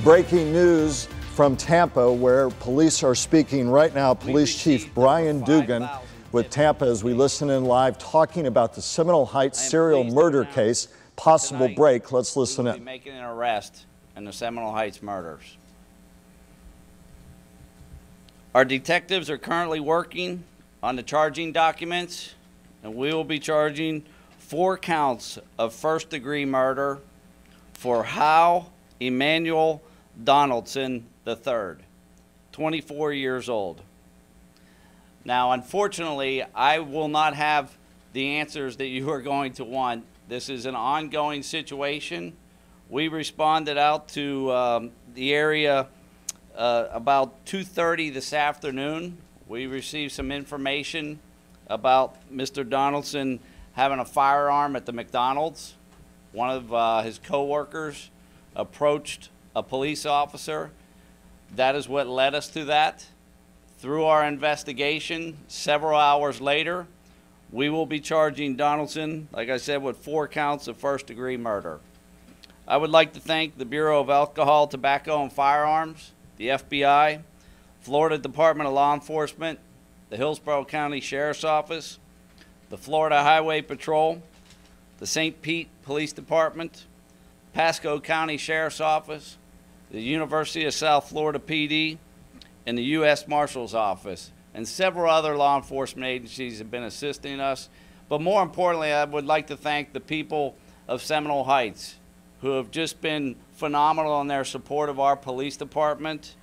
breaking news from Tampa, where police are speaking right now. Police Chief Brian Dugan with Tampa as we listen in live, talking about the Seminole Heights serial murder case. Possible break. Let's listen in. Making an arrest in the Seminole Heights murders. Our detectives are currently working on the charging documents, and we will be charging 4 counts of first-degree murder for Hal Emmanuel Donaldson III, 24 years old. Now, unfortunately, I will not have the answers that you are going to want. This is an ongoing situation. We responded out to the area about 2:30 this afternoon. We received some information about Mr. Donaldson having a firearm at the McDonald's. One of his co-workers approached a police officer. That is what led us to that. Through our investigation, several hours later, we will be charging Donaldson, like I said, with 4 counts of first-degree murder. I would like to thank the Bureau of Alcohol, Tobacco, and Firearms, the FBI, Florida Department of Law Enforcement, the Hillsborough County Sheriff's Office, the Florida Highway Patrol, the St. Pete Police Department, Pasco County Sheriff's Office, the University of South Florida PD, and the U.S. Marshal's Office, and several other law enforcement agencies have been assisting us. But more importantly, I would like to thank the people of Seminole Heights, who have just been phenomenal in their support of our police department.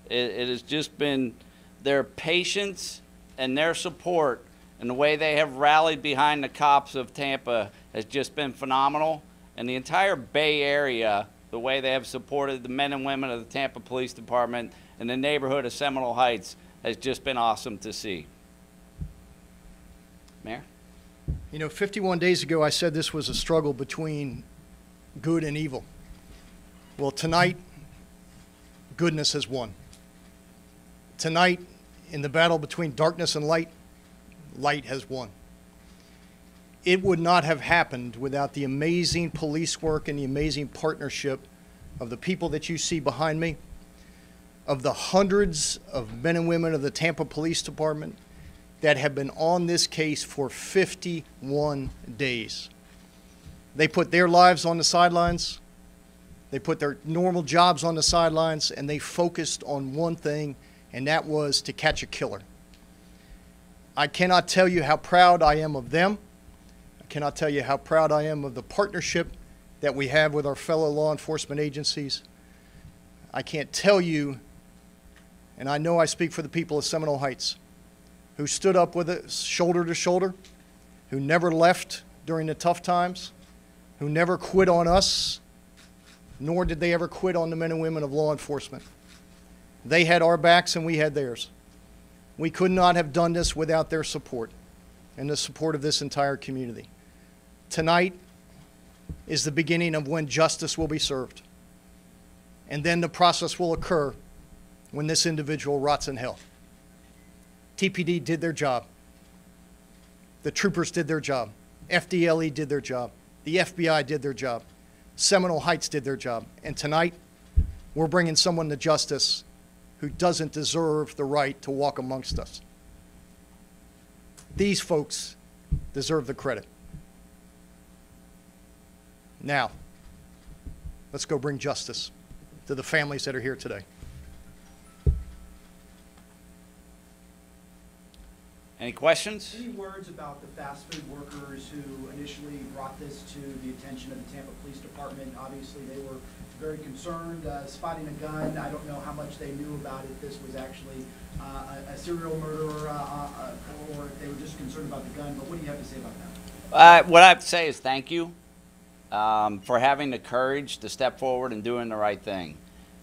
It has just been their patience and their support, and the way they have rallied behind the cops of Tampa has just been phenomenal. And the entire Bay Area, the way they have supported the men and women of the Tampa Police Department and the neighborhood of Seminole Heights, has just been awesome to see. Mayor? You know, 51 days ago I said this was a struggle between good and evil. Well, tonight, goodness has won. Tonight, in the battle between darkness and light, light has won. It would not have happened without the amazing police work and the amazing partnership of the people that you see behind me, of the hundreds of men and women of the Tampa Police Department that have been on this case for 51 days. They put their lives on the sidelines, they put their normal jobs on the sidelines, and they focused on one thing, and that was to catch a killer. I cannot tell you how proud I am of them. I cannot tell you how proud I am of the partnership that we have with our fellow law enforcement agencies. I can't tell you, and I know I speak for the people of Seminole Heights, who stood up with us shoulder to shoulder, who never left during the tough times, who never quit on us, nor did they ever quit on the men and women of law enforcement. They had our backs and we had theirs. We could not have done this without their support and the support of this entire community. Tonight is the beginning of when justice will be served. And then the process will occur when this individual rots in hell. TPD did their job. The troopers did their job. FDLE did their job. The FBI did their job. Seminole Heights did their job. And tonight, we're bringing someone to justice who doesn't deserve the right to walk amongst us. These folks deserve the credit. Now, let's go bring justice to the families that are here today. Any questions? Any words about the fast food workers who initially brought this to the attention of the Tampa Police Department? Obviously, they were very concerned, spotting a gun. I don't know how much they knew about it. This was actually a serial murderer, or if they were just concerned about the gun. But what do you have to say about that? What I have to say is thank you for having the courage to step forward and doing the right thing.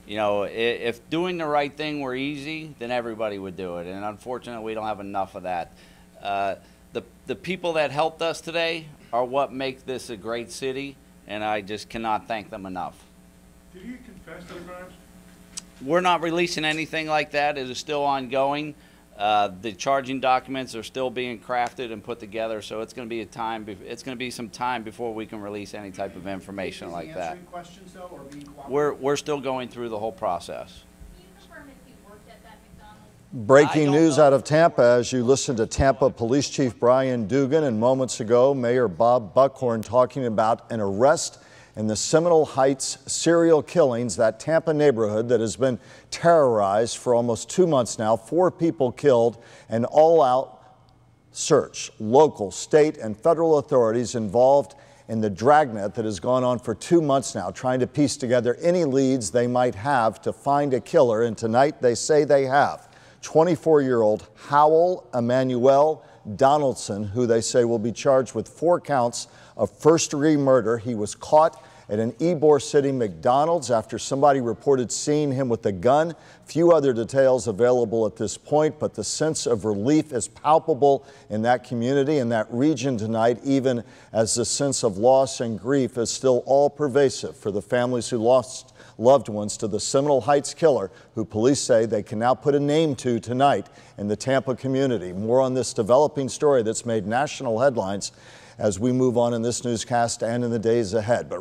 You know, if doing the right thing were easy, then everybody would do it. And unfortunately, we don't have enough of that. The people that helped us today are what make this a great city, and I just cannot thank them enough. Did he confess to the crimes? We're not releasing anything like that. It is still ongoing. The charging documents are still being crafted and put together, so it's going to be some time before we can release any type of information like that. Answering questions though, or being cooperative? We're still going through the whole process. Can you confirm if he worked at that McDonald's? Breaking I don't news know. out of Tampa as you listen to Tampa Police Chief Brian Dugan, and moments ago, Mayor Bob Buckhorn talking about an arrest in the Seminole Heights serial killings, that Tampa neighborhood that has been terrorized for almost 2 months now. 4 people killed, an all-out search. Local, state, and federal authorities involved in the dragnet that has gone on for 2 months now, trying to piece together any leads they might have to find a killer. And tonight they say they have. 24-year-old Howell Emmanuel Donaldson, who they say will be charged with 4 counts of first-degree murder. He was caught at an Ybor City McDonald's after somebody reported seeing him with a gun. Few other details available at this point, but the sense of relief is palpable in that community and that region tonight, even as the sense of loss and grief is still all pervasive for the families who lost loved ones to the Seminole Heights killer, who police say they can now put a name to tonight in the Tampa community. More on this developing story that's made national headlines as we move on in this newscast and in the days ahead. But